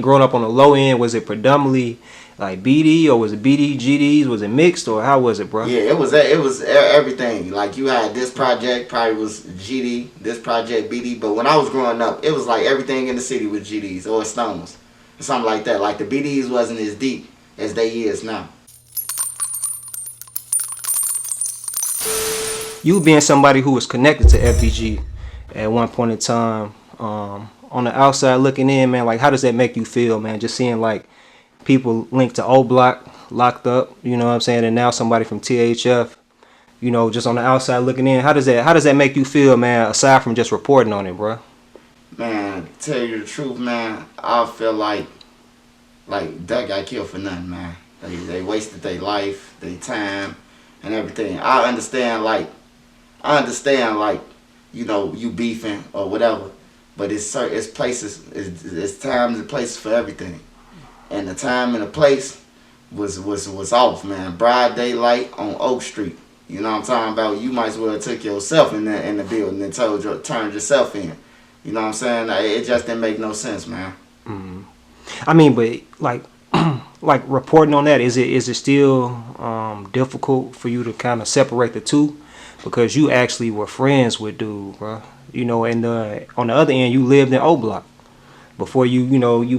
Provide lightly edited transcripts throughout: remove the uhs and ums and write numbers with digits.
Growing up on the low end, was it predominantly like BD, or was it BD, GDs? Was it mixed, or how was it, bro? Yeah, it was everything. Like you had this project probably was GD, this project BD. But when I was growing up, it was like everything in the city was GDs or Stones, something like that. Like the BDs wasn't as deep as they is now. You being somebody who was connected to FBG at one point in time, on the outside looking in, man, like how does that make you feel, man? Just seeing like people linked to O Block locked up, you know what I'm saying, and now somebody from THF, you know, just on the outside looking in. How does that make you feel, man? Aside from just reporting on it, bro. Man, to tell you the truth, man, I feel like Doug got killed for nothing, man. They wasted their life, their time, and everything. I understand, you know, you beefing or whatever, but it's places, it's times and places for everything. And the time and the place was off, man. Broad daylight on Oak Street. You know what I'm talking about? You might as well took yourself in the building and turned yourself in. You know what I'm saying? It just didn't make no sense, man. Mm. I mean, but like like reporting on that, is it still difficult for you to kind of separate the two, because you actually were friends with dude, bro? You know, and on the other end, you lived in O Block before you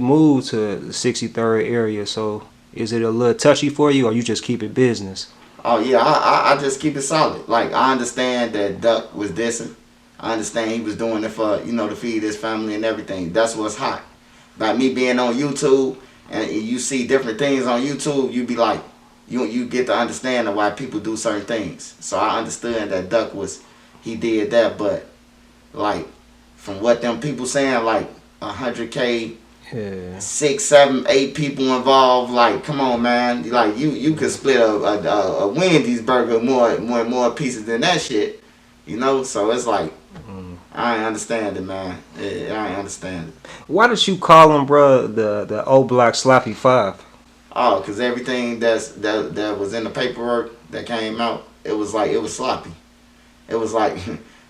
moved to the 63rd area. So is it a little touchy for you, or you just keep it business? Oh yeah, I just keep it solid. Like I understand that Duck was dissing. I understand he was doing it for, you know, to feed his family and everything. That's what's hot. By me being on YouTube and you see different things on YouTube, you be like, you get to understand why people do certain things. So I understood that Duck he did that, but like from what them people saying, like 100K, Yeah. 6, 7, 8 people involved. Like, come on, man. Like you could split a Wendy's burger more pieces than that shit. You know, so it's like I ain't understand it, man. I ain't understand it. Why did you call him, bro, the O Block Sloppy Five? Oh, cause everything that was in the paperwork that came out, it was sloppy. It was like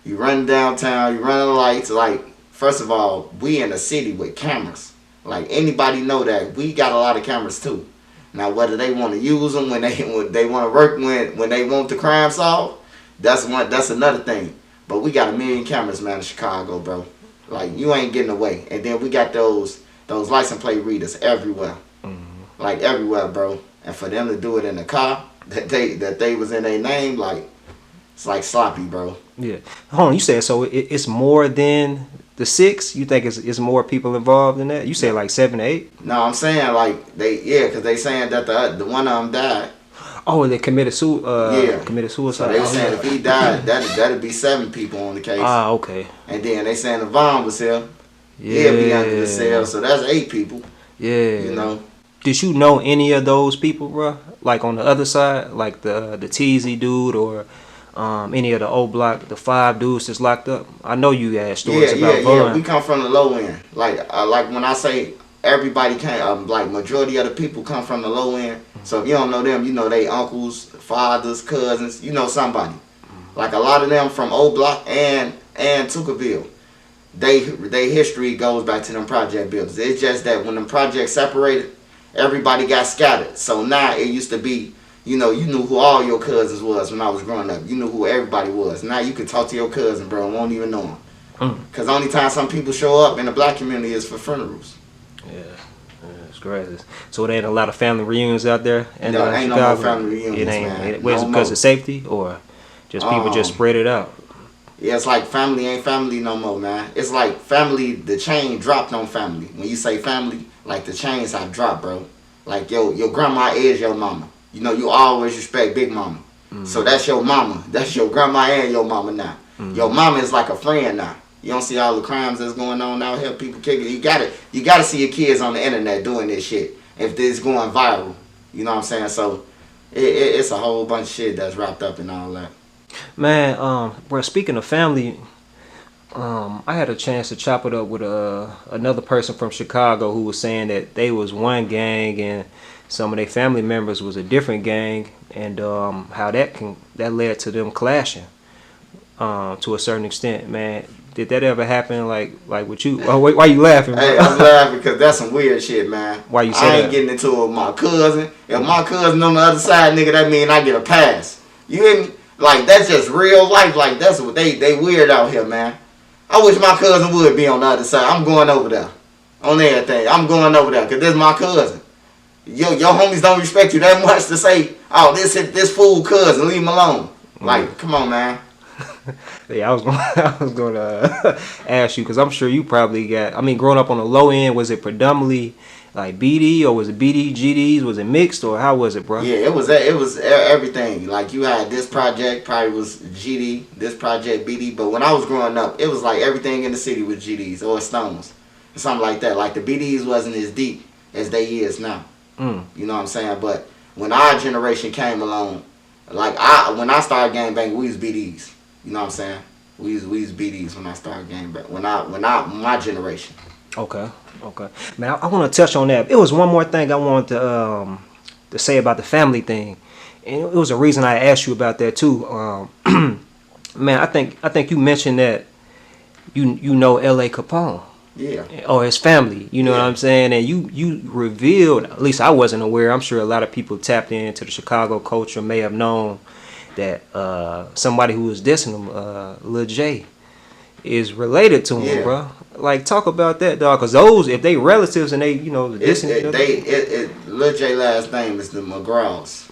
you run downtown, you run the lights. Like, first of all, we in a city with cameras. Like anybody know that we got a lot of cameras too. Now whether they want to use them when they want to work when they want the crime solved, that's another thing. But we got 1 million cameras, man, in Chicago, bro. Like you ain't getting away. And then we got those license plate readers everywhere. Like everywhere, bro. And for them to do it in the car that they was in their name, like it's like sloppy, bro. Yeah. Hold on, you said so it's more than the 6? You think it's more people involved in that? You said like 7 to 8? No, I'm saying like cause they saying that the one of them died. Oh, they committed committed So suicide. they were saying if he died, that'd be 7 people on the case. Ah, okay. And then they saying if Vaughn was here, Yeah. he'll be under the cell. So that's 8 people. Yeah. You know. Did you know any of those people, bro? Like on the other side, like the TZ dude, or any of the O Block, the 5 dudes that's locked up? I know you had stories about Vaughn. Yeah. We come from the low end. Like when I say everybody came, like majority of the people come from the low end. So if you don't know them, you know they uncles, fathers, cousins. You know somebody. Like a lot of them from O Block and Tuckerville. They history goes back to them project buildings. It's just that when them projects separated, everybody got scattered. So now it used to be, you know, you knew who all your cousins was when I was growing up. You knew who everybody was. Now you can talk to your cousin, bro, and won't even know him. Because the only time some people show up in the black community is for funerals. Yeah, it's crazy. So there ain't a lot of family reunions out there in No, ain't Chicago? no more family reunions, man. Was it because of safety, or just people just spread it out? Yeah, it's like family ain't family no more, man. It's like family, the chain dropped on family. When you say family, like the chains have dropped, bro. Like your grandma is your mama. You know, you always respect Big Mama. So that's your mama. That's your grandma and your mama now. Your mama is like a friend now. You don't see all the crimes that's going on out here, people kicking. You gotta see your kids on the internet doing this shit if this is going viral. You know what I'm saying? So it's a whole bunch of shit that's wrapped up in all that. Man, bro, speaking of family, I had a chance to chop it up with another person from Chicago who was saying that they was one gang and some of their family members was a different gang, and how that led to them clashing to a certain extent. Man, Did that ever happen like with you? Oh, wait, why you laughing, bro? Hey, I'm laughing because that's some weird shit, man. Why you say I ain't that? getting into it with my cousin. If my cousin on the other side, nigga, that mean I get a pass. You hear me? Like, that's just real life. Like, that's what they weird out here, man. I wish my cousin would be on the other side. I'm going over there. On everything. I'm going over there because this is my cousin. Your homies don't respect you that much to say, oh, this fool cousin, leave him alone. Like, come on, man. Yeah, I was gonna ask you because I'm sure you probably got. I mean, growing up on the low end, was it predominantly like BD or was it BD GDs? Was it mixed or how was it, bro? Yeah, it was everything. Like, you had this project probably was GD, this project BD. But when I was growing up, it was like everything in the city was GDs or Stones, something like that. Like the BDs wasn't as deep as they is now. You know what I'm saying? But when our generation came along, like when I started gang banging, we was BDs. You know what I'm saying? We was BDs when I started gang banging. My generation. Okay. Man, I want to touch on that. It was one more thing I wanted to say about the family thing, and it was a reason I asked you about that too. Man, I think you mentioned that you know L.A. Capone. Yeah. Or his family, you know what I'm saying? And you revealed, at least I wasn't aware, I'm sure a lot of people tapped into the Chicago culture may have known that somebody who was dissing him, Lil J, is related to him, bro. Like, talk about that, dog, because those, if they relatives and they, you know, dissing Lil J last name is the McGraws.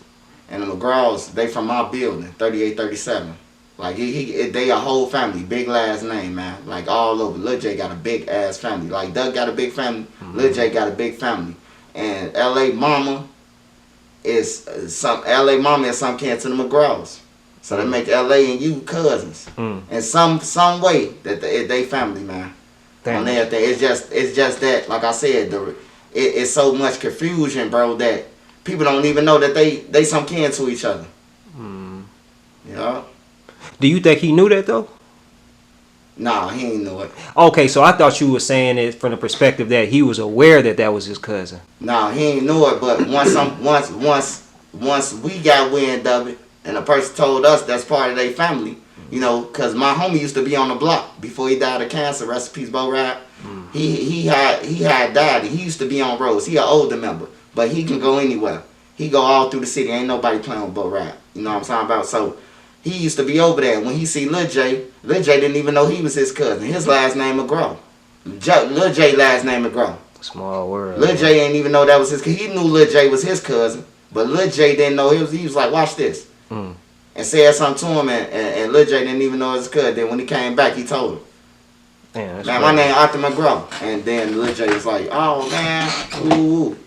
And the McGraws, they from my building, 3837. Like, they a whole family, big last name, man. Like, all over. Lil J got a big ass family. Like, Doug got a big family. Lil J got a big family. And L.A. Mama is some kin to the McGraws. So they make L.A. and you cousins. In some way that they family, man. On everything. It's just that, like I said, it's so much confusion, bro, that people don't even know that they some kin to each other. You know? Do you think he knew that though? Nah, he ain't know it. Okay, so I thought you were saying it from the perspective that he was aware that was his cousin. Nah, he ain't know it. But once we got wind of it, and a person told us that's part of their family, you know, cause my homie used to be on the block before he died of cancer. Rest in peace, Bo Rap. He had died. He used to be on roads. He an older member, but he can go anywhere. He go all through the city. Ain't nobody playing with Bo Rap. You know what I'm talking about? So. He used to be over there. When he see Lil J didn't even know he was his cousin. His last name McGraw. Lil J last name McGraw. Small world. Lil J ain't even know that was his cousin. He knew Lil J was his cousin, but Lil J didn't know he was like, watch this. And said something to him, and Lil J didn't even know his cousin. Then when he came back, he told him. Man, my name Arthur McGraw. And then Lil J was like, oh, man, ooh.